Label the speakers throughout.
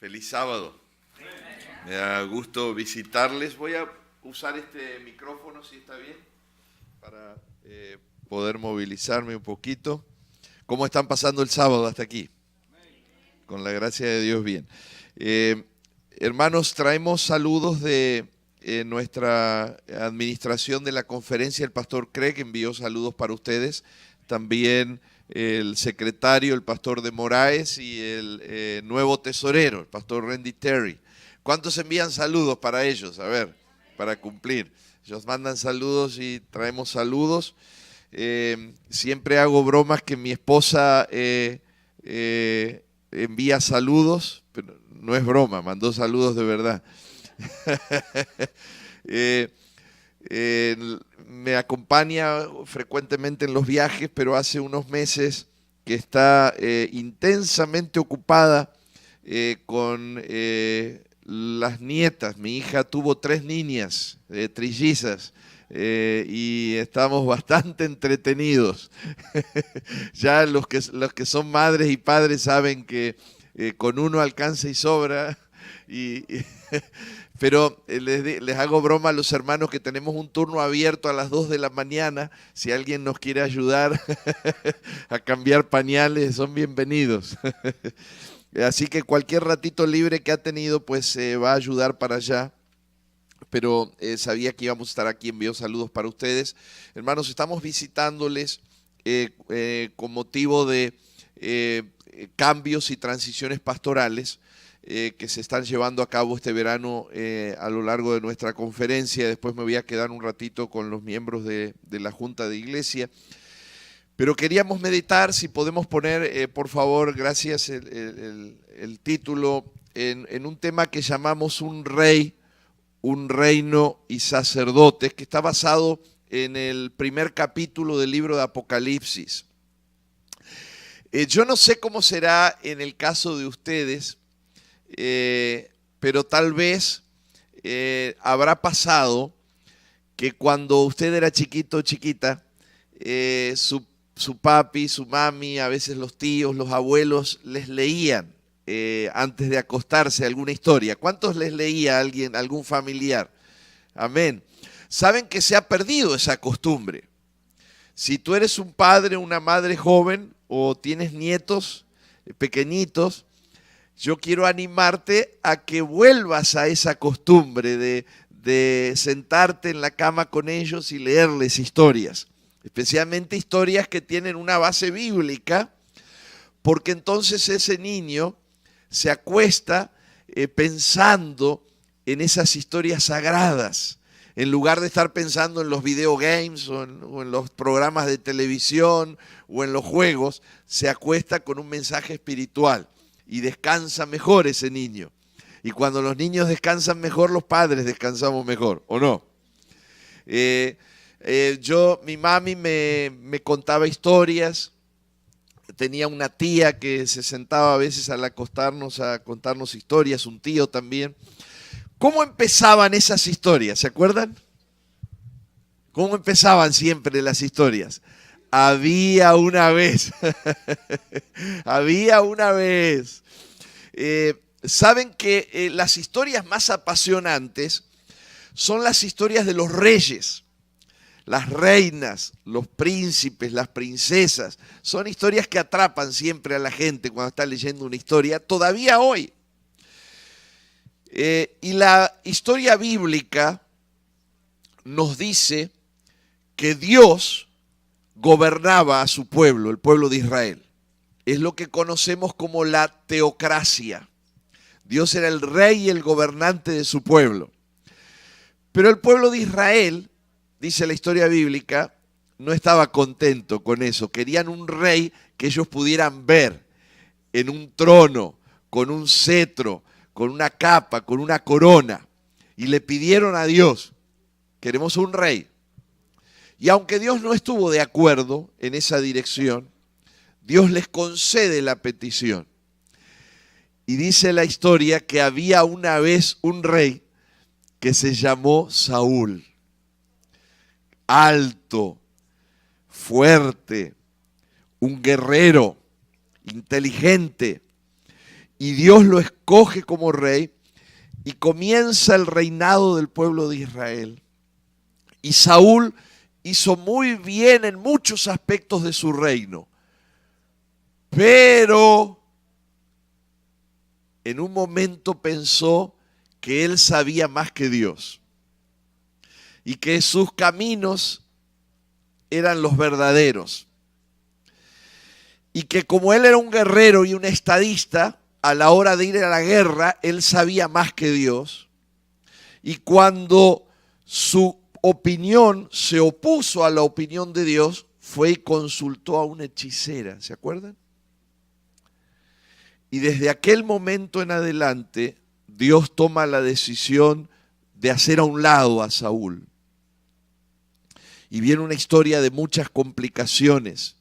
Speaker 1: Feliz sábado. Me da gusto visitarles. Voy a usar este micrófono, si está bien, para poder movilizarme un poquito. ¿Cómo están pasando el sábado hasta aquí? Con la gracia de Dios, bien. Hermanos, traemos saludos de nuestra administración de la conferencia. El pastor Craig envió saludos para ustedes. También el secretario, el pastor de Moraes, y el nuevo tesorero, el pastor Randy Terry. ¿Cuántos envían saludos para ellos? A ver, para cumplir. Ellos mandan saludos y traemos saludos. Siempre hago bromas que mi esposa envía saludos, pero no es broma, mandó saludos de verdad. Me acompaña frecuentemente en los viajes, pero hace unos meses que está intensamente ocupada con las nietas. Mi hija tuvo 3 niñas, trillizas, y estamos bastante entretenidos. Ya los que son madres y padres saben que con uno alcanza y sobra. Pero les hago broma a los hermanos que tenemos un turno abierto a las 2 de la mañana. Si alguien nos quiere ayudar a cambiar pañales, son bienvenidos. Así que cualquier ratito libre que ha tenido, pues va a ayudar para allá. Pero sabía que íbamos a estar aquí, envío saludos para ustedes. Hermanos, estamos visitándoles con motivo de cambios y transiciones pastorales que se están llevando a cabo este verano a lo largo de nuestra conferencia. Después me voy a quedar un ratito con los miembros de la Junta de Iglesia. Pero queríamos meditar, si podemos poner, por favor, gracias, el título en un tema que llamamos Un Rey, un Reino y Sacerdotes, que está basado en el primer capítulo del libro de Apocalipsis. Yo no sé cómo será en el caso de ustedes, pero tal vez habrá pasado que cuando usted era chiquito o chiquita, su papi, su mami, a veces los tíos, los abuelos les leían antes de acostarse alguna historia. ¿Cuántos les leía a alguien, algún familiar? Amén. Saben que se ha perdido esa costumbre. Si tú eres un padre o una madre joven o tienes nietos pequeñitos, yo quiero animarte a que vuelvas a esa costumbre de sentarte en la cama con ellos y leerles historias, especialmente historias que tienen una base bíblica, porque entonces ese niño se acuesta pensando en esas historias sagradas, en lugar de estar pensando en los videogames o en los programas de televisión o en los juegos. Se acuesta con un mensaje espiritual. Y descansa mejor ese niño. Y cuando los niños descansan mejor, los padres descansamos mejor, ¿o no? Mi mami me contaba historias. Tenía una tía que se sentaba a veces al acostarnos a contarnos historias, un tío también. ¿Cómo empezaban esas historias? ¿Se acuerdan? ¿Cómo empezaban siempre las historias? Había una vez. Había una vez. Saben que las historias más apasionantes son las historias de los reyes, las reinas, los príncipes, las princesas. Son historias que atrapan siempre a la gente cuando está leyendo una historia, todavía hoy. Y la historia bíblica nos dice que Dios gobernaba a su pueblo, el pueblo de Israel. Es lo que conocemos como la teocracia. Dios era el rey y el gobernante de su pueblo. Pero el pueblo de Israel, dice la historia bíblica, no estaba contento con eso. Querían un rey que ellos pudieran ver en un trono, con un cetro, con una capa, con una corona. Y le pidieron a Dios, queremos un rey. Y aunque Dios no estuvo de acuerdo en esa dirección, Dios les concede la petición. Y dice la historia que había una vez un rey que se llamó Saúl. Alto, fuerte, un guerrero, inteligente. y Dios lo escoge como rey y comienza el reinado del pueblo de Israel. Y Saúl hizo muy bien en muchos aspectos de su reino, pero en un momento pensó que él sabía más que Dios y que sus caminos eran los verdaderos. Y que como él era un guerrero y un estadista, a la hora de ir a la guerra, él sabía más que Dios. Y cuando su opinión se opuso a la opinión de Dios, fue y consultó a una hechicera, ¿se acuerdan? Y desde aquel momento en adelante, Dios toma la decisión de hacer a un lado a Saúl. Y viene una historia de muchas complicaciones.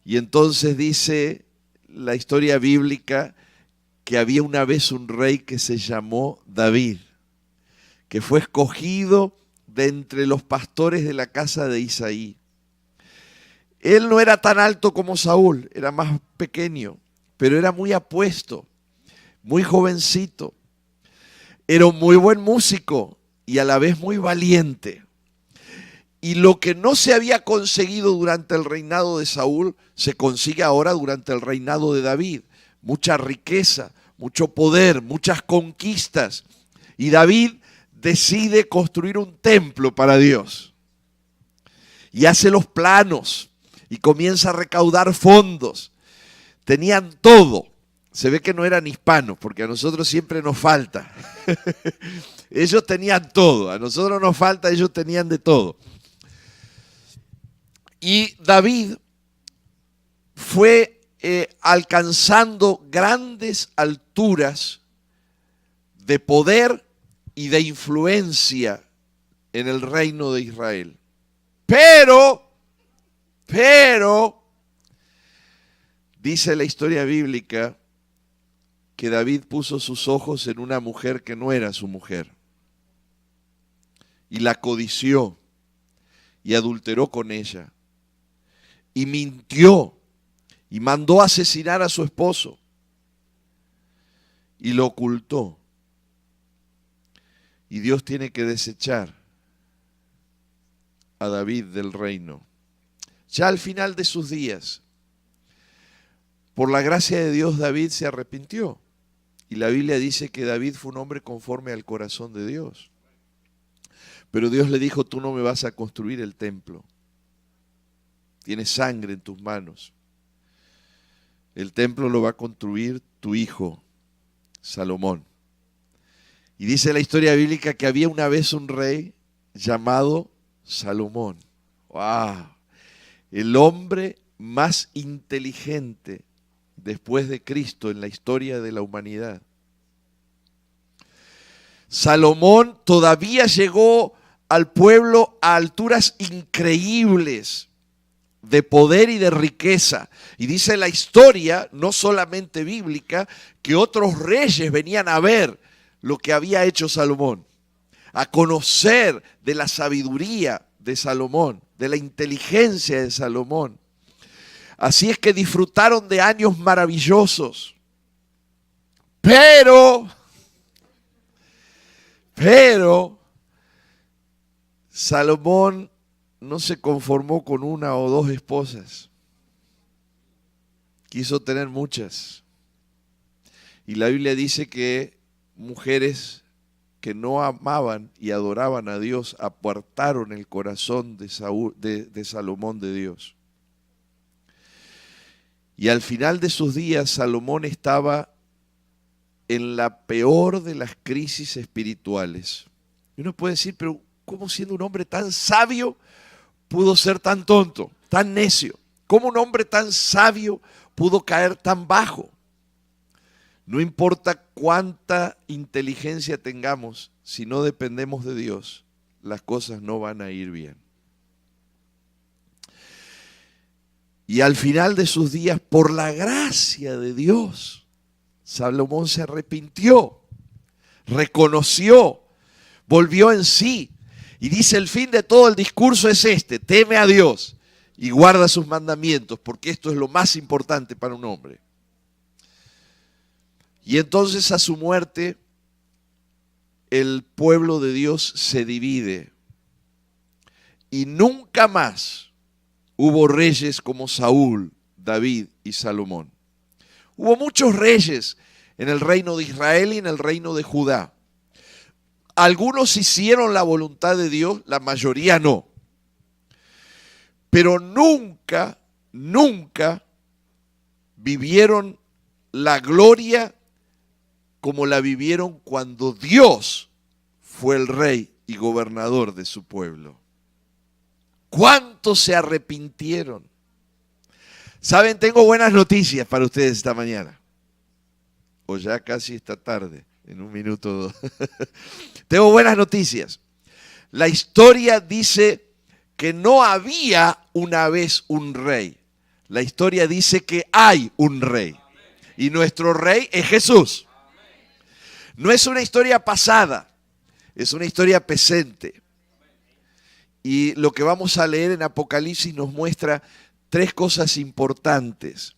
Speaker 1: Y entonces dice la historia bíblica que había una vez un rey que se llamó David, que fue escogido de entre los pastores de la casa de Isaí. Él no era tan alto como Saúl, era más pequeño, pero era muy apuesto, muy jovencito. Era un muy buen músico y a la vez muy valiente. Y lo que no se había conseguido durante el reinado de Saúl, se consigue ahora durante el reinado de David. Mucha riqueza, mucho poder, muchas conquistas. Y David decide construir un templo para Dios. Y hace los planos y comienza a recaudar fondos. Tenían todo. Se ve que no eran hispanos, porque a nosotros siempre nos falta. Ellos tenían todo, a nosotros nos falta, ellos tenían de todo. Y David fue alcanzando grandes alturas de poder y de influencia en el reino de Israel. Pero, dice la historia bíblica que David puso sus ojos en una mujer que no era su mujer. Y la codició y adulteró con ella. Y mintió y mandó asesinar a su esposo y lo ocultó. Y Dios tiene que desechar a David del reino. Ya al final de sus días, por la gracia de Dios, David se arrepintió. Y la Biblia dice que David fue un hombre conforme al corazón de Dios. Pero Dios le dijo, tú no me vas a construir el templo. Tienes sangre en tus manos. El templo lo va a construir tu hijo, Salomón. Y dice la historia bíblica que había una vez un rey llamado Salomón. ¡Wow! El hombre más inteligente después de Cristo en la historia de la humanidad. Salomón todavía llegó al pueblo a alturas increíbles de poder y de riqueza. Y dice la historia, no solamente bíblica, que otros reyes venían a ver lo que había hecho Salomón, a conocer de la sabiduría de Salomón, de la inteligencia de Salomón. Así es que disfrutaron de años maravillosos. Pero Salomón no se conformó con una o dos esposas. Quiso tener muchas. Y la Biblia dice que mujeres que no amaban y adoraban a Dios apartaron el corazón de Salomón de Dios. Y al final de sus días, Salomón estaba en la peor de las crisis espirituales. Y uno puede decir, pero ¿cómo siendo un hombre tan sabio pudo ser tan tonto, tan necio? ¿Cómo un hombre tan sabio pudo caer tan bajo? No importa cuánta inteligencia tengamos, si no dependemos de Dios, las cosas no van a ir bien. Y al final de sus días, por la gracia de Dios, Salomón se arrepintió, reconoció, volvió en sí. Y dice, el fin de todo el discurso es este: teme a Dios y guarda sus mandamientos, porque esto es lo más importante para un hombre. Y entonces a su muerte el pueblo de Dios se divide. Y nunca más hubo reyes como Saúl, David y Salomón. Hubo muchos reyes en el reino de Israel y en el reino de Judá. Algunos hicieron la voluntad de Dios, la mayoría no. Pero nunca vivieron la gloria como la vivieron cuando Dios fue el rey y gobernador de su pueblo. ¿Cuántos se arrepintieron? Saben, tengo buenas noticias para ustedes esta mañana. O ya casi esta tarde, en un minuto o dos. Tengo buenas noticias. La historia dice que no había una vez un rey. La historia dice que hay un rey. Y nuestro rey es Jesús. No es una historia pasada, es una historia presente. Y lo que vamos a leer en Apocalipsis nos muestra tres cosas importantes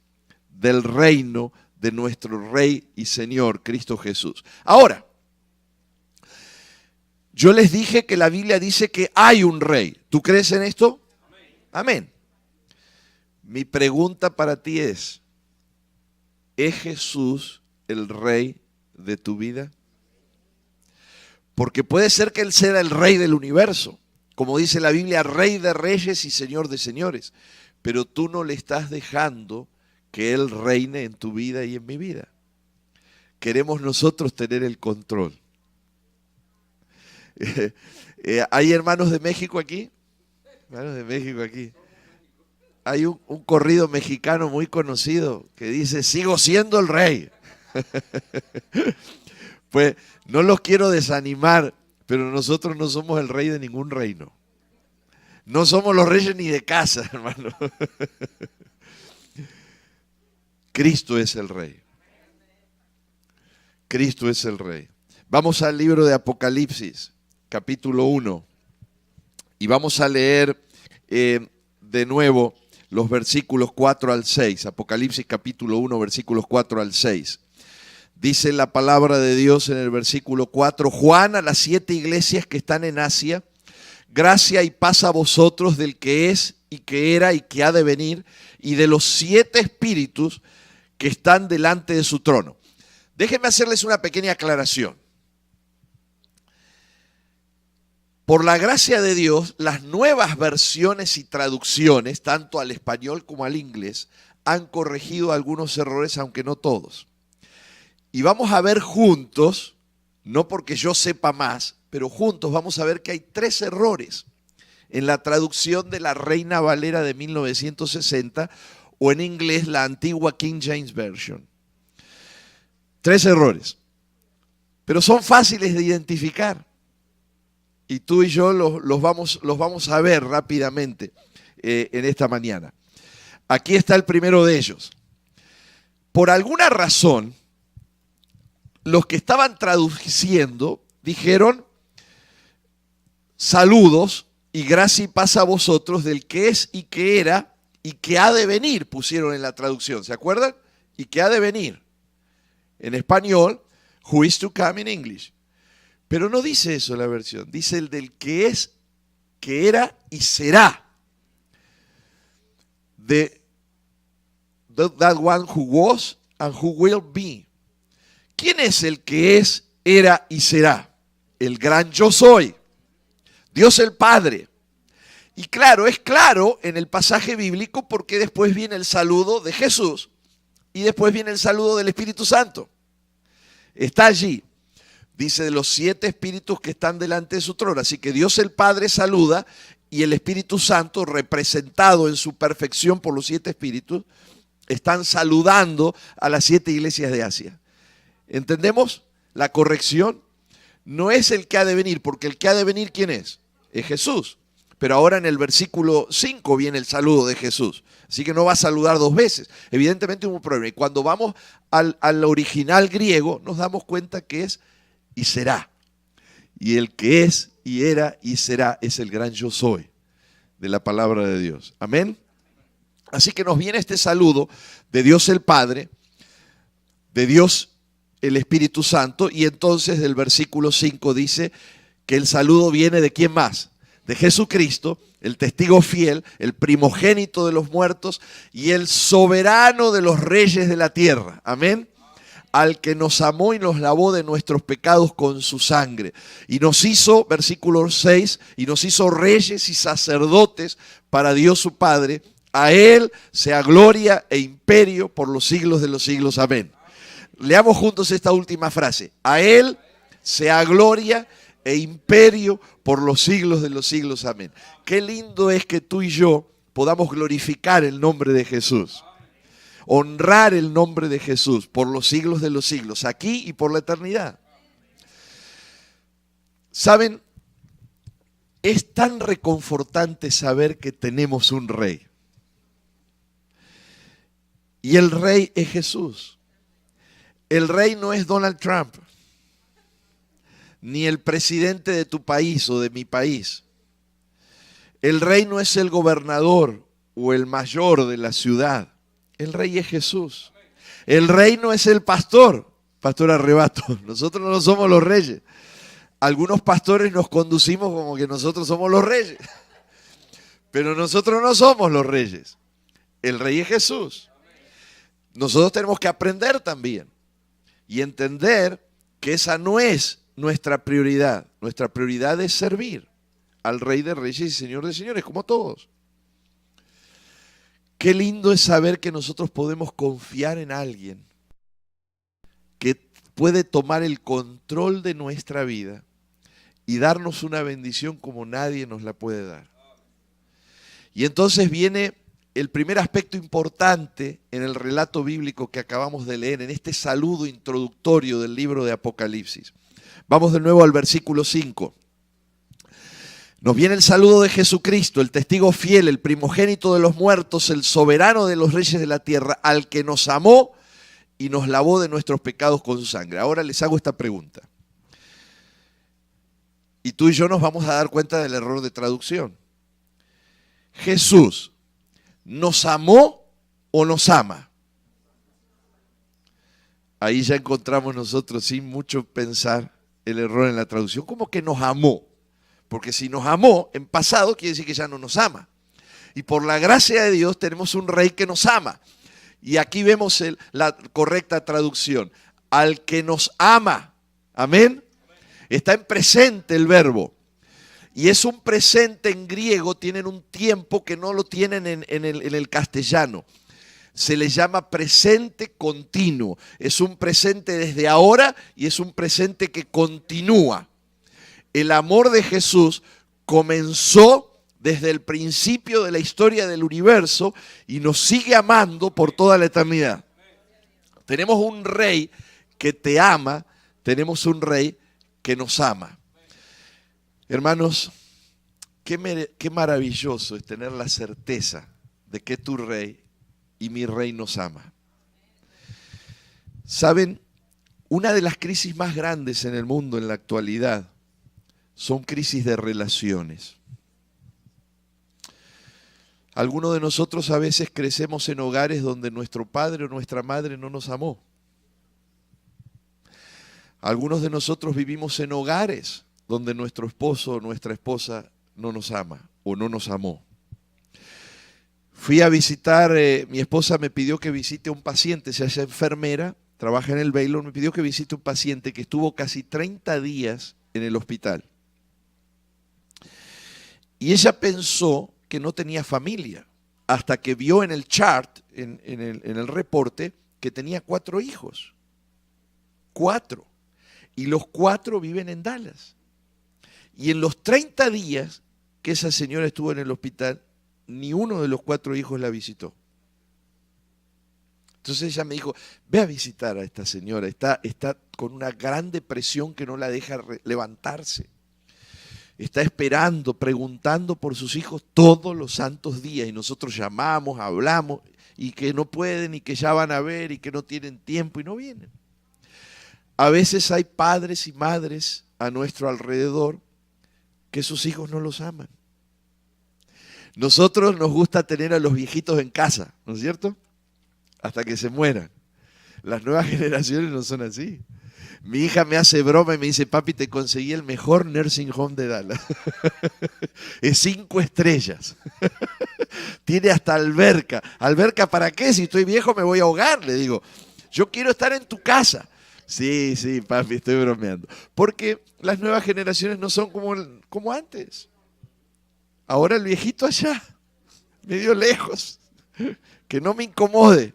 Speaker 1: del reino de nuestro Rey y Señor, Cristo Jesús. Ahora, yo les dije que la Biblia dice que hay un rey. ¿Tú crees en esto? Amén. Mi pregunta para ti ¿es Jesús el rey de tu vida? Porque puede ser que Él sea el rey del universo. Como dice la Biblia, rey de reyes y señor de señores. Pero tú no le estás dejando que Él reine en tu vida y en mi vida. Queremos nosotros tener el control. ¿Hay hermanos de México aquí? Hermanos de México aquí. Hay un corrido mexicano muy conocido que dice, sigo siendo el rey. Pues no los quiero desanimar, pero nosotros no somos el rey de ningún reino. No somos los reyes ni de casa, hermano. Cristo es el rey. Cristo es el rey. Vamos al libro de Apocalipsis, capítulo 1. Y vamos a leer de nuevo los versículos 4 al 6. Apocalipsis capítulo 1, versículos 4 al 6. Dice la palabra de Dios en el versículo 4, Juan a las 7 iglesias que están en Asia, gracia y paz a vosotros del que es y que era y que ha de venir, y de los 7 espíritus que están delante de su trono. Déjenme hacerles una pequeña aclaración. Por la gracia de Dios, las nuevas versiones y traducciones, tanto al español como al inglés, han corregido algunos errores, aunque no todos. Y vamos a ver juntos, no porque yo sepa más, pero juntos vamos a ver que hay 3 errores en la traducción de la Reina Valera de 1960 o en inglés la antigua King James Version. 3 errores, pero son fáciles de identificar. Y tú y yo los vamos a ver rápidamente en esta mañana. Aquí está el primero de ellos. Por alguna razón, los que estaban traduciendo dijeron saludos y gracia y paz a vosotros del que es y que era y que ha de venir, pusieron en la traducción. ¿Se acuerdan? Y que ha de venir. En español, who is to come in English. Pero no dice eso la versión, dice el del que es, que era y será. That one who was and who will be. ¿Quién es el que es, era y será? El gran yo soy. Dios el Padre. Y claro, es claro en el pasaje bíblico porque después viene el saludo de Jesús y después viene el saludo del Espíritu Santo. Está allí. Dice de los 7 espíritus que están delante de su trono. Así que Dios el Padre saluda y el Espíritu Santo, representado en su perfección por los 7 espíritus, están saludando a las 7 iglesias de Asia. ¿Entendemos? La corrección no es el que ha de venir, porque el que ha de venir, ¿quién es? Es Jesús. Pero ahora en el versículo 5 viene el saludo de Jesús. Así que no va a saludar 2 veces. Evidentemente hubo un problema. Y cuando vamos al original griego, nos damos cuenta que es y será. Y el que es y era y será es el gran yo soy de la palabra de Dios. Amén. Así que nos viene este saludo de Dios el Padre, de Dios el Espíritu Santo, y entonces del versículo 5 dice que el saludo viene ¿de quién más? De Jesucristo, el testigo fiel, el primogénito de los muertos y el soberano de los reyes de la tierra. Amén. Al que nos amó y nos lavó de nuestros pecados con su sangre. Y nos hizo, versículo 6, y nos hizo reyes y sacerdotes para Dios su Padre. A Él sea gloria e imperio por los siglos de los siglos. Amén. Leamos juntos esta última frase. A Él sea gloria e imperio por los siglos de los siglos. Amén. Qué lindo es que tú y yo podamos glorificar el nombre de Jesús. Honrar el nombre de Jesús por los siglos de los siglos, aquí y por la eternidad. ¿Saben? Es tan reconfortante saber que tenemos un rey. Y el rey es Jesús. El rey no es Donald Trump, ni el presidente de tu país o de mi país. El rey no es el gobernador o el mayor de la ciudad. El rey es Jesús. El rey no es el pastor, pastor Arrebato. Nosotros no somos los reyes. Algunos pastores nos conducimos como que nosotros somos los reyes. Pero nosotros no somos los reyes. El rey es Jesús. Nosotros tenemos que aprender también y entender que esa no es nuestra prioridad. Nuestra prioridad es servir al Rey de Reyes y Señor de Señores, como todos. Qué lindo es saber que nosotros podemos confiar en alguien que puede tomar el control de nuestra vida y darnos una bendición como nadie nos la puede dar. Y entonces viene el primer aspecto importante en el relato bíblico que acabamos de leer, en este saludo introductorio del libro de Apocalipsis. Vamos de nuevo al versículo 5. Nos viene el saludo de Jesucristo, el testigo fiel, el primogénito de los muertos, el soberano de los reyes de la tierra, al que nos amó y nos lavó de nuestros pecados con su sangre. Ahora les hago esta pregunta. Y tú y yo nos vamos a dar cuenta del error de traducción. ¿Jesús nos amó o nos ama? Ahí ya encontramos nosotros, sin mucho pensar, el error en la traducción. ¿Cómo que nos amó? Porque si nos amó en pasado, quiere decir que ya no nos ama. Y por la gracia de Dios tenemos un rey que nos ama. Y aquí vemos la correcta traducción. Al que nos ama. Amén. Está en presente el verbo. Y es un presente en griego, tienen un tiempo que no lo tienen en el castellano. Se le llama presente continuo. Es un presente desde ahora y es un presente que continúa. El amor de Jesús comenzó desde el principio de la historia del universo y nos sigue amando por toda la eternidad. Tenemos un rey que te ama, tenemos un rey que nos ama. Hermanos, qué maravilloso es tener la certeza de que tu rey y mi rey nos ama. ¿Saben? Una de las crisis más grandes en el mundo en la actualidad son crisis de relaciones. Algunos de nosotros a veces crecemos en hogares donde nuestro padre o nuestra madre no nos amó. Algunos de nosotros vivimos en hogares donde nuestro esposo o nuestra esposa no nos ama o no nos amó. Fui a visitar, mi esposa me pidió que visite a un paciente, se hace enfermera, trabaja en el Baylor, me pidió que visite a un paciente que estuvo casi 30 días en el hospital. Y ella pensó que no tenía familia, hasta que vio en el chart, en el reporte, que tenía 4 hijos. 4. Y los 4 viven en Dallas. Y en los 30 días que esa señora estuvo en el hospital, ni uno de los 4 hijos la visitó. Entonces ella me dijo, ve a visitar a esta señora, está con una gran depresión que no la deja levantarse. Está esperando, preguntando por sus hijos todos los santos días y nosotros llamamos, hablamos y que no pueden y que ya van a ver y que no tienen tiempo y no vienen. A veces hay padres y madres a nuestro alrededor que sus hijos no los aman. Nosotros nos gusta tener a los viejitos en casa, ¿no es cierto? Hasta que se mueran. Las nuevas generaciones no son así. Mi hija me hace broma y me dice, papi, te conseguí el mejor nursing home de Dallas. Es 5 estrellas. Tiene hasta alberca. ¿Alberca para qué? Si estoy viejo me voy a ahogar, le digo. Yo quiero estar en tu casa. Sí, sí, papi, estoy bromeando. Porque las nuevas generaciones no son como antes. Ahora el viejito allá, medio lejos. Que no me incomode.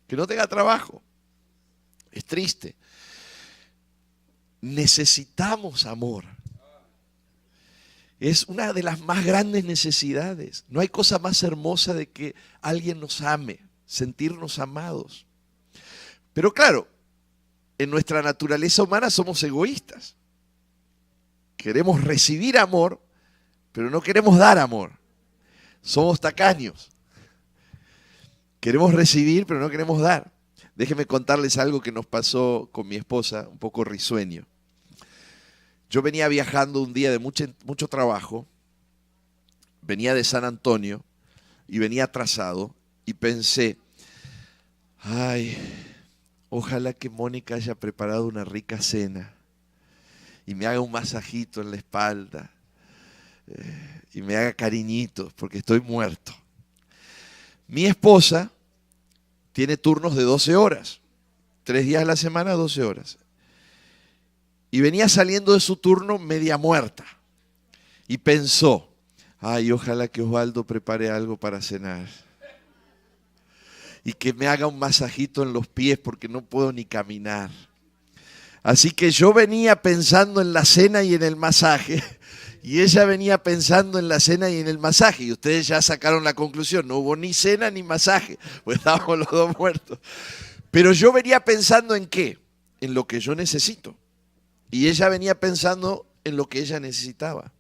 Speaker 1: Que no tenga trabajo. Es triste. Necesitamos amor. Es una de las más grandes necesidades. No hay cosa más hermosa de que alguien nos ame, sentirnos amados. Pero claro, en nuestra naturaleza humana somos egoístas. Queremos recibir amor, pero no queremos dar amor. Somos tacaños. Queremos recibir, pero no queremos dar. Déjenme contarles algo que nos pasó con mi esposa, un poco risueño. Yo venía viajando un día de mucho trabajo, venía de San Antonio y venía atrasado y pensé, ay, ojalá que Mónica haya preparado una rica cena y me haga un masajito en la espalda y me haga cariñitos porque estoy muerto. Mi esposa tiene turnos de 12 horas, 3 días a la semana, 12 horas. Y venía saliendo de su turno media muerta. Y pensó, ay, ojalá que Osvaldo prepare algo para cenar. Y que me haga un masajito en los pies porque no puedo ni caminar. Así que yo venía pensando en la cena y en el masaje. Y ella venía pensando en la cena y en el masaje. Y ustedes ya sacaron la conclusión. No hubo ni cena ni masaje. Pues estábamos los dos muertos. Pero yo venía pensando en qué. En lo que yo necesito. Y ella venía pensando en lo que ella necesitaba.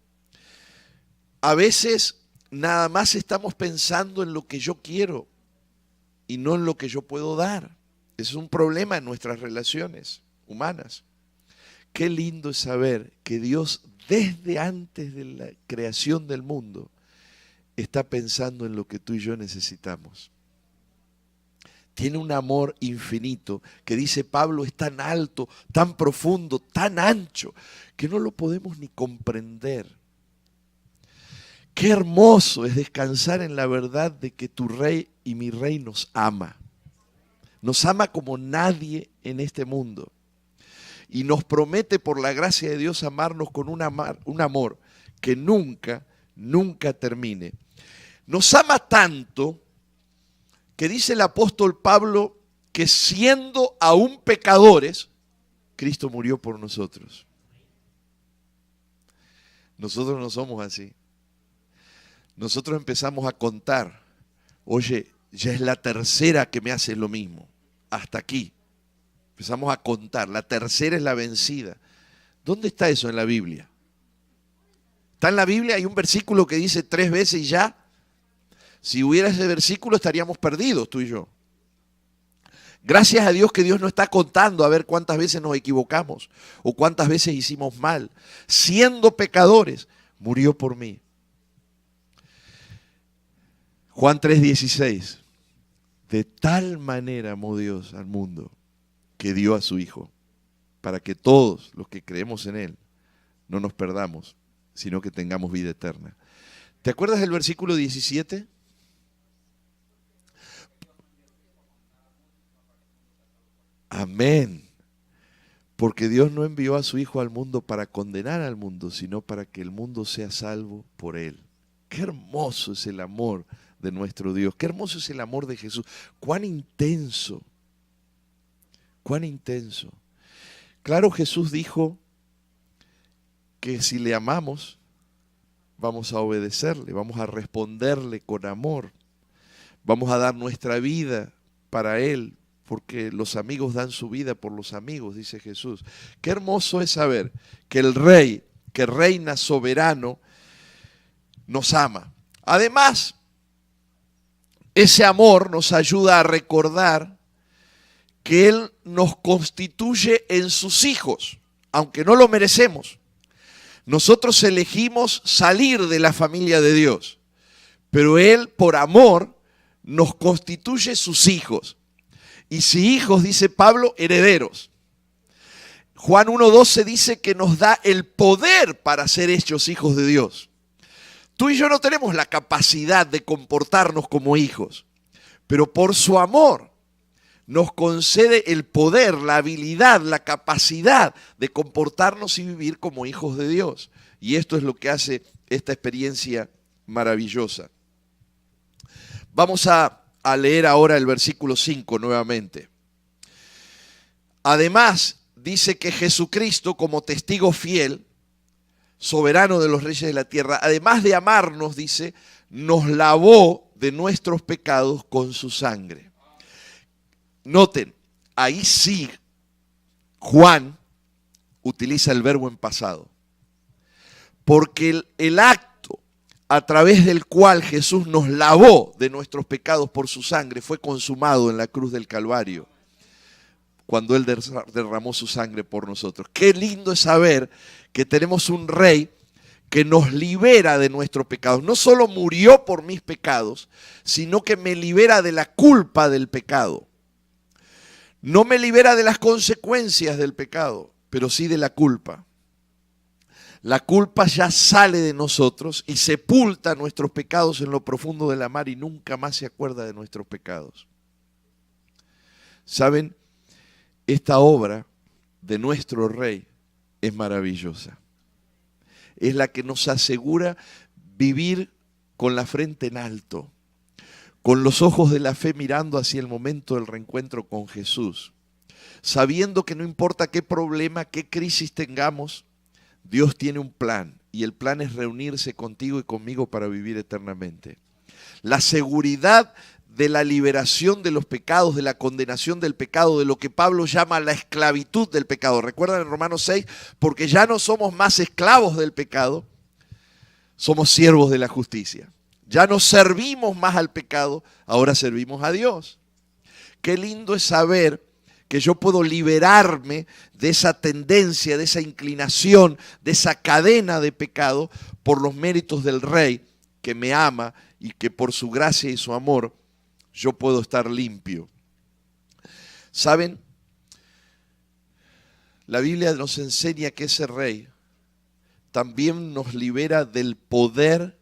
Speaker 1: A veces nada más estamos pensando en lo que yo quiero y no en lo que yo puedo dar. Es un problema en nuestras relaciones humanas. Qué lindo es saber que Dios, desde antes de la creación del mundo, está pensando en lo que tú y yo necesitamos. Tiene un amor infinito que, dice Pablo, es tan alto, tan profundo, tan ancho, que no lo podemos ni comprender. Qué hermoso es descansar en la verdad de que tu Rey y mi Rey nos ama. Nos ama como nadie en este mundo. Y nos promete por la gracia de Dios amarnos con un amor que nunca, nunca termine. Nos ama tanto que dice el apóstol Pablo que siendo aún pecadores, Cristo murió por nosotros. Nosotros no somos así. Nosotros empezamos a contar, oye, ya es la tercera que me hace lo mismo, hasta aquí. Empezamos a contar, la tercera es la vencida. ¿Dónde está eso en la Biblia? ¿Está en la Biblia? Hay un versículo que dice 3 veces y ya. Si hubiera ese versículo estaríamos perdidos tú y yo. Gracias a Dios que Dios no está contando a ver cuántas veces nos equivocamos o cuántas veces hicimos mal. Siendo pecadores, murió por mí. Juan 3:16. De tal manera amó Dios al mundo que dio a su Hijo, para que todos los que creemos en Él no nos perdamos, sino que tengamos vida eterna. ¿Te acuerdas del versículo 17? Amén. Porque Dios no envió a su Hijo al mundo para condenar al mundo, sino para que el mundo sea salvo por Él. Qué hermoso es el amor de nuestro Dios. Qué hermoso es el amor de Jesús. Cuán intenso. Cuán intenso. Claro, Jesús dijo que si le amamos, vamos a obedecerle, vamos a responderle con amor. Vamos a dar nuestra vida para Él, porque los amigos dan su vida por los amigos, dice Jesús. Qué hermoso es saber que el Rey, que reina soberano, nos ama. Además, ese amor nos ayuda a recordar que Él nos constituye en sus hijos, aunque no lo merecemos. Nosotros elegimos salir de la familia de Dios, pero Él, por amor, nos constituye sus hijos. Y si hijos, dice Pablo, herederos. Juan 1:12 dice que nos da el poder para ser hechos hijos de Dios. Tú y yo no tenemos la capacidad de comportarnos como hijos, pero por su amor nos concede el poder, la habilidad, la capacidad de comportarnos y vivir como hijos de Dios. Y esto es lo que hace esta experiencia maravillosa. Vamos a leer ahora el versículo 5 nuevamente. Además, dice que Jesucristo, como testigo fiel, soberano de los reyes de la tierra, además de amarnos, dice, nos lavó de nuestros pecados con su sangre. Noten, ahí sí Juan utiliza el verbo en pasado. Porque el acto a través del cual Jesús nos lavó de nuestros pecados por su sangre fue consumado en la cruz del Calvario, cuando Él derramó su sangre por nosotros. Qué lindo es saber que tenemos un Rey que nos libera de nuestros pecados. No solo murió por mis pecados, sino que me libera de la culpa del pecado. No me libera de las consecuencias del pecado, pero sí de la culpa. La culpa ya sale de nosotros y sepulta nuestros pecados en lo profundo de la mar y nunca más se acuerda de nuestros pecados. ¿Saben? Esta obra de nuestro Rey es maravillosa. Es la que nos asegura vivir con la frente en alto, con los ojos de la fe mirando hacia el momento del reencuentro con Jesús, sabiendo que no importa qué problema, qué crisis tengamos, Dios tiene un plan y el plan es reunirse contigo y conmigo para vivir eternamente. La seguridad de la liberación de los pecados, de la condenación del pecado, de lo que Pablo llama la esclavitud del pecado. ¿Recuerdan en Romanos 6? Porque ya no somos más esclavos del pecado, somos siervos de la justicia. Ya no servimos más al pecado, ahora servimos a Dios. Qué lindo es saber que yo puedo liberarme de esa tendencia, de esa inclinación, de esa cadena de pecado por los méritos del Rey que me ama y que por su gracia y su amor yo puedo estar limpio. ¿Saben? La Biblia nos enseña que ese Rey también nos libera del poder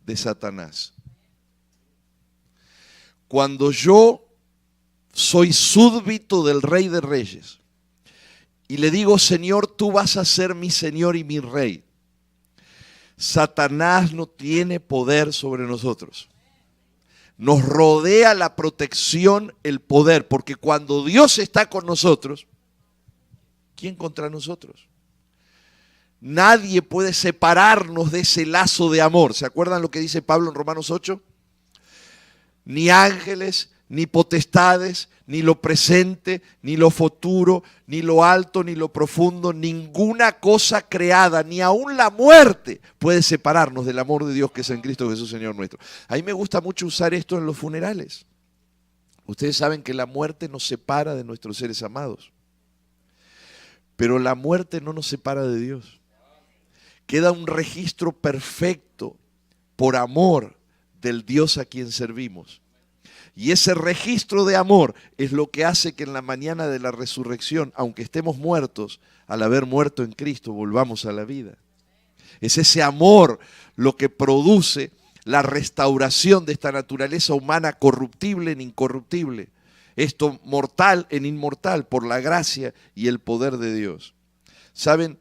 Speaker 1: de Satanás. Cuando yo soy súbdito del Rey de Reyes y le digo, Señor, tú vas a ser mi Señor y mi Rey, Satanás no tiene poder sobre nosotros. Nos rodea la protección, el poder, porque cuando Dios está con nosotros, ¿quién contra nosotros? Nadie puede separarnos de ese lazo de amor. ¿Se acuerdan lo que dice Pablo en Romanos 8? Ni ángeles, ni potestades, ni lo presente, ni lo futuro, ni lo alto, ni lo profundo, ninguna cosa creada, ni aun la muerte puede separarnos del amor de Dios que es en Cristo Jesús, Señor nuestro. A mí me gusta mucho usar esto en los funerales. Ustedes saben que la muerte nos separa de nuestros seres amados, pero la muerte no nos separa de Dios. Queda un registro perfecto por amor del Dios a quien servimos. Y ese registro de amor es lo que hace que en la mañana de la resurrección, aunque estemos muertos, al haber muerto en Cristo, volvamos a la vida. Es ese amor lo que produce la restauración de esta naturaleza humana corruptible en incorruptible. Esto mortal en inmortal por la gracia y el poder de Dios. ¿Saben?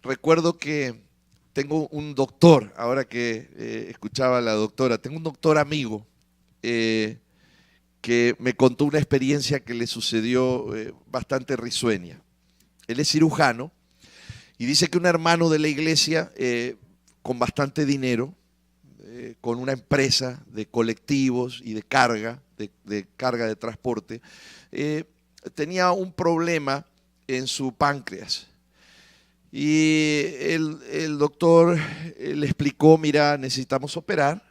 Speaker 1: Recuerdo que tengo un doctor, ahora que escuchaba a la doctora, tengo un doctor amigo que me contó una experiencia que le sucedió bastante risueña. Él es cirujano y dice que un hermano de la iglesia con bastante dinero, con una empresa de colectivos y de carga de transporte, tenía un problema en su páncreas. Y el doctor le explicó, mira, necesitamos operar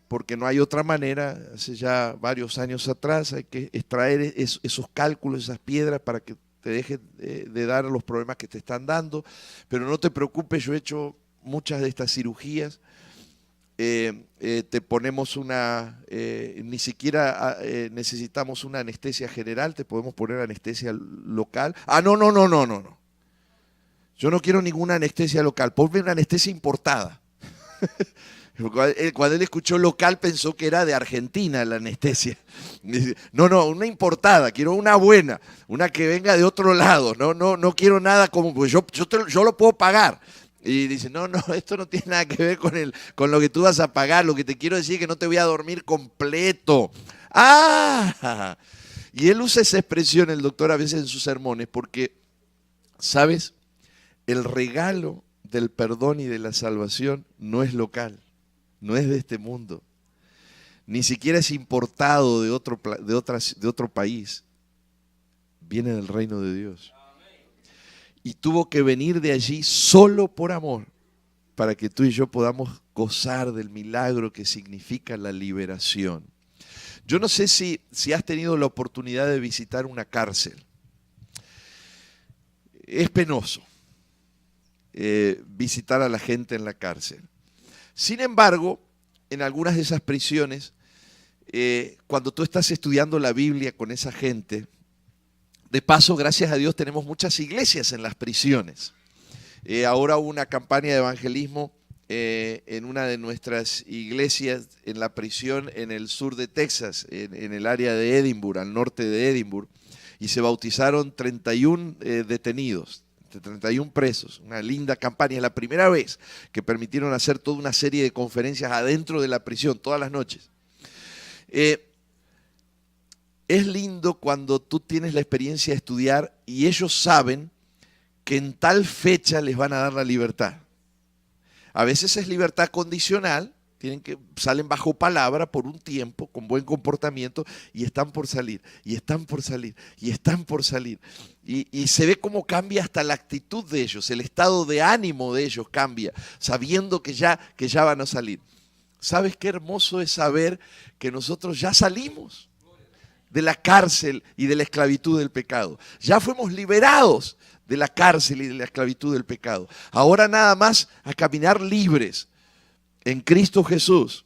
Speaker 1: porque no hay otra manera. Hace ya varios años atrás hay que extraer esos cálculos, esas piedras para que te dejen de dar los problemas que te están dando. Pero no te preocupes, yo he hecho muchas de estas cirugías. te ponemos ni siquiera necesitamos una anestesia general, te podemos poner anestesia local. No. Yo no quiero ninguna anestesia local, ponme una anestesia importada. Cuando él escuchó local pensó que era de Argentina la anestesia. No, una importada, quiero una buena, una que venga de otro lado. No quiero nada como, pues yo lo puedo pagar. Y dice, no, esto no tiene nada que ver con lo que tú vas a pagar. Lo que te quiero decir es que no te voy a dormir completo. ¡Ah! Y él usa esa expresión, el doctor, a veces en sus sermones, porque, ¿sabes? El regalo del perdón y de la salvación no es local, no es de este mundo. Ni siquiera es importado de otro país. Viene del reino de Dios. Y tuvo que venir de allí solo por amor, para que tú y yo podamos gozar del milagro que significa la liberación. Yo no sé si has tenido la oportunidad de visitar una cárcel. Es penoso visitar a la gente en la cárcel. Sin embargo, en algunas de esas prisiones, cuando tú estás estudiando la Biblia con esa gente, de paso, gracias a Dios, tenemos muchas iglesias en las prisiones. Ahora hubo una campaña de evangelismo en una de nuestras iglesias en la prisión en el sur de Texas, en el área de Edimburgo, al norte de Edimburgo, y se bautizaron 31 detenidos, 31 presos. Una linda campaña, es la primera vez que permitieron hacer toda una serie de conferencias adentro de la prisión, todas las noches. Es lindo cuando tú tienes la experiencia de estudiar y ellos saben que en tal fecha les van a dar la libertad. A veces es libertad condicional, salen bajo palabra por un tiempo, con buen comportamiento, y están por salir, y están por salir, y están por salir. Y se ve cómo cambia hasta la actitud de ellos, el estado de ánimo de ellos cambia, sabiendo que ya van a salir. ¿Sabes qué hermoso es saber que nosotros ya salimos de la cárcel y de la esclavitud del pecado? Ya fuimos liberados de la cárcel y de la esclavitud del pecado. Ahora nada más a caminar libres en Cristo Jesús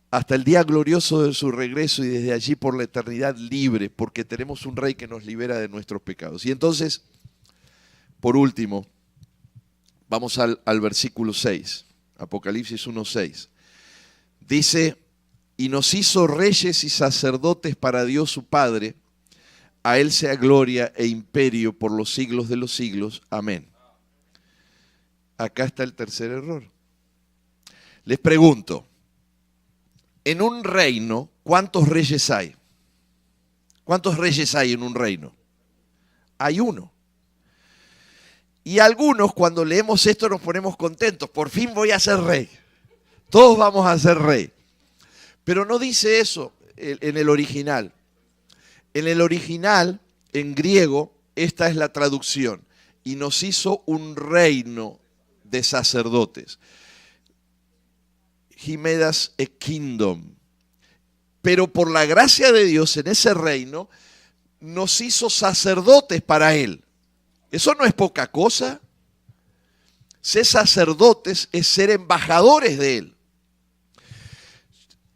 Speaker 1: hasta el día glorioso de su regreso y desde allí por la eternidad libre, porque tenemos un Rey que nos libera de nuestros pecados. Y entonces, por último, vamos al versículo 6, Apocalipsis 1:6. Dice: y nos hizo reyes y sacerdotes para Dios su Padre, a Él sea gloria e imperio por los siglos de los siglos. Amén. Acá está el tercer error. Les pregunto, en un reino, ¿cuántos reyes hay? ¿Cuántos reyes hay en un reino? Hay uno. Y algunos, cuando leemos esto, nos ponemos contentos. Por fin voy a ser rey. Todos vamos a ser rey. Pero no dice eso en el original. En el original, en griego, esta es la traducción. Y nos hizo un reino de sacerdotes. He made us a kingdom. Pero por la gracia de Dios, en ese reino, nos hizo sacerdotes para Él. Eso no es poca cosa. Ser sacerdotes es ser embajadores de Él.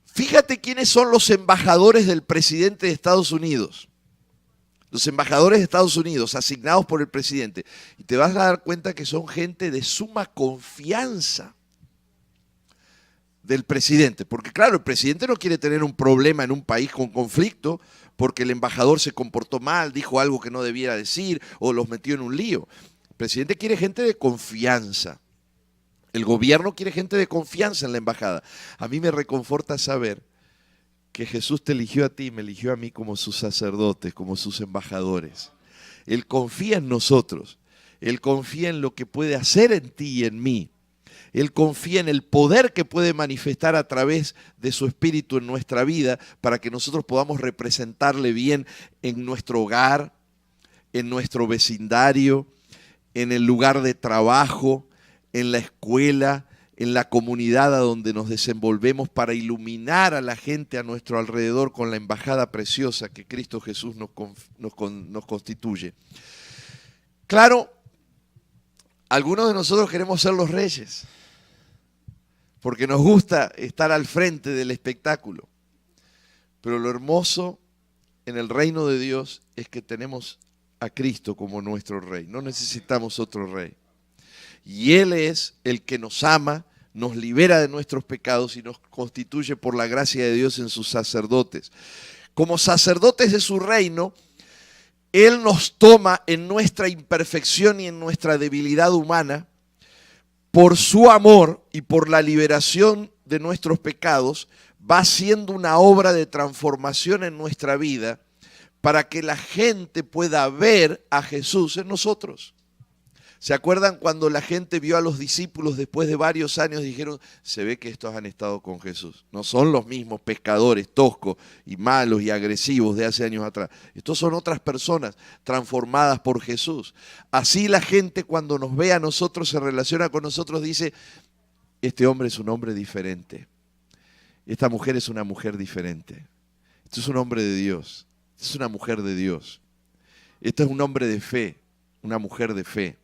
Speaker 1: Fíjate quiénes son los embajadores del presidente de Estados Unidos. Los embajadores de Estados Unidos asignados por el presidente. Y te vas a dar cuenta que son gente de suma confianza del presidente. Porque claro, el presidente no quiere tener un problema en un país con conflicto porque el embajador se comportó mal, dijo algo que no debiera decir o los metió en un lío. El presidente quiere gente de confianza. El gobierno quiere gente de confianza en la embajada. A mí me reconforta saber que Jesús te eligió a ti y me eligió a mí como sus sacerdotes, como sus embajadores. Él confía en nosotros. Él confía en lo que puede hacer en ti y en mí. Él confía en el poder que puede manifestar a través de su Espíritu en nuestra vida para que nosotros podamos representarle bien en nuestro hogar, en nuestro vecindario, en el lugar de trabajo, en la escuela, en la comunidad a donde nos desenvolvemos para iluminar a la gente a nuestro alrededor con la embajada preciosa que Cristo Jesús nos constituye. Claro, algunos de nosotros queremos ser los reyes, porque nos gusta estar al frente del espectáculo. Pero lo hermoso en el reino de Dios es que tenemos a Cristo como nuestro Rey. No necesitamos otro Rey. Y Él es el que nos ama, nos libera de nuestros pecados y nos constituye por la gracia de Dios en sus sacerdotes. Como sacerdotes de su reino, Él nos toma en nuestra imperfección y en nuestra debilidad humana, por su amor y por la liberación de nuestros pecados, va haciendo una obra de transformación en nuestra vida para que la gente pueda ver a Jesús en nosotros. ¿Se acuerdan cuando la gente vio a los discípulos después de varios años y dijeron, se ve que estos han estado con Jesús? No son los mismos pescadores toscos y malos y agresivos de hace años atrás. Estos son otras personas transformadas por Jesús. Así la gente cuando nos ve a nosotros, se relaciona con nosotros, dice, este hombre es un hombre diferente. Esta mujer es una mujer diferente. Este es un hombre de Dios. Esta es una mujer de Dios. Este es un hombre de fe, una mujer de fe.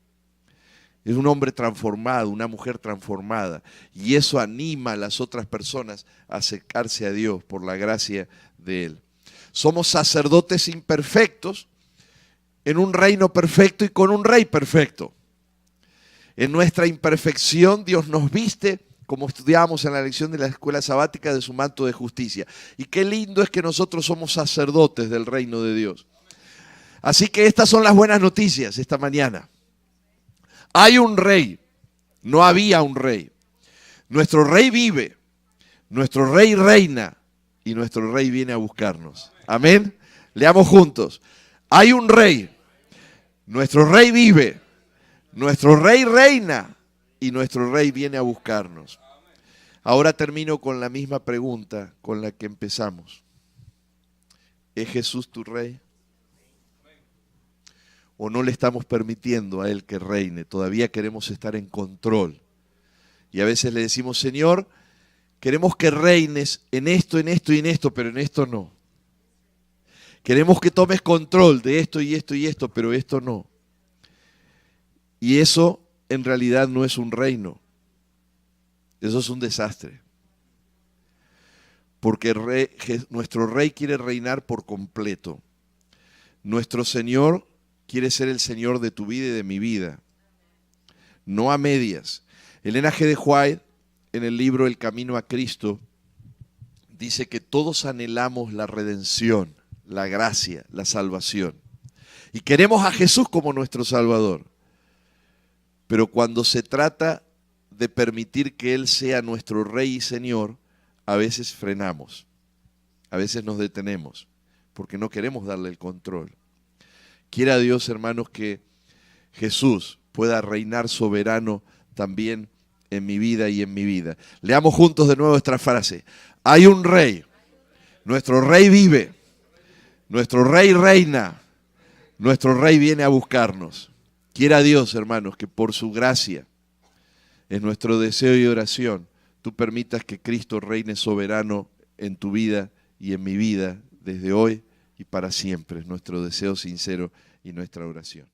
Speaker 1: Es un hombre transformado, una mujer transformada. Y eso anima a las otras personas a acercarse a Dios por la gracia de Él. Somos sacerdotes imperfectos en un reino perfecto y con un rey perfecto. En nuestra imperfección Dios nos viste, como estudiábamos en la lección de la escuela sabática, de su manto de justicia. Y qué lindo es que nosotros somos sacerdotes del reino de Dios. Así que estas son las buenas noticias esta mañana. Hay un rey, no había un rey. Nuestro rey vive, nuestro rey reina y nuestro rey viene a buscarnos. Amén. Leamos juntos. Hay un rey, nuestro rey vive, nuestro rey reina y nuestro rey viene a buscarnos. Ahora termino con la misma pregunta con la que empezamos. ¿Es Jesús tu rey? ¿O no le estamos permitiendo a Él que reine? Todavía queremos estar en control. Y a veces le decimos, Señor, queremos que reines en esto y en esto, pero en esto no. Queremos que tomes control de esto y esto y esto, pero esto no. Y eso en realidad no es un reino. Eso es un desastre. Porque nuestro rey quiere reinar por completo. Nuestro Señor quiere ser el Señor de tu vida y de mi vida, no a medias. Elena G. de White, en el libro El Camino a Cristo, dice que todos anhelamos la redención, la gracia, la salvación. Y queremos a Jesús como nuestro Salvador. Pero cuando se trata de permitir que Él sea nuestro Rey y Señor, a veces frenamos, a veces nos detenemos, porque no queremos darle el control. Quiera Dios, hermanos, que Jesús pueda reinar soberano también en mi vida y en mi vida. Leamos juntos de nuevo esta frase. Hay un rey, nuestro rey vive, nuestro rey reina, nuestro rey viene a buscarnos. Quiera Dios, hermanos, que por su gracia, es nuestro deseo y oración, tú permitas que Cristo reine soberano en tu vida y en mi vida desde hoy y para siempre. Es nuestro deseo sincero y nuestra oración.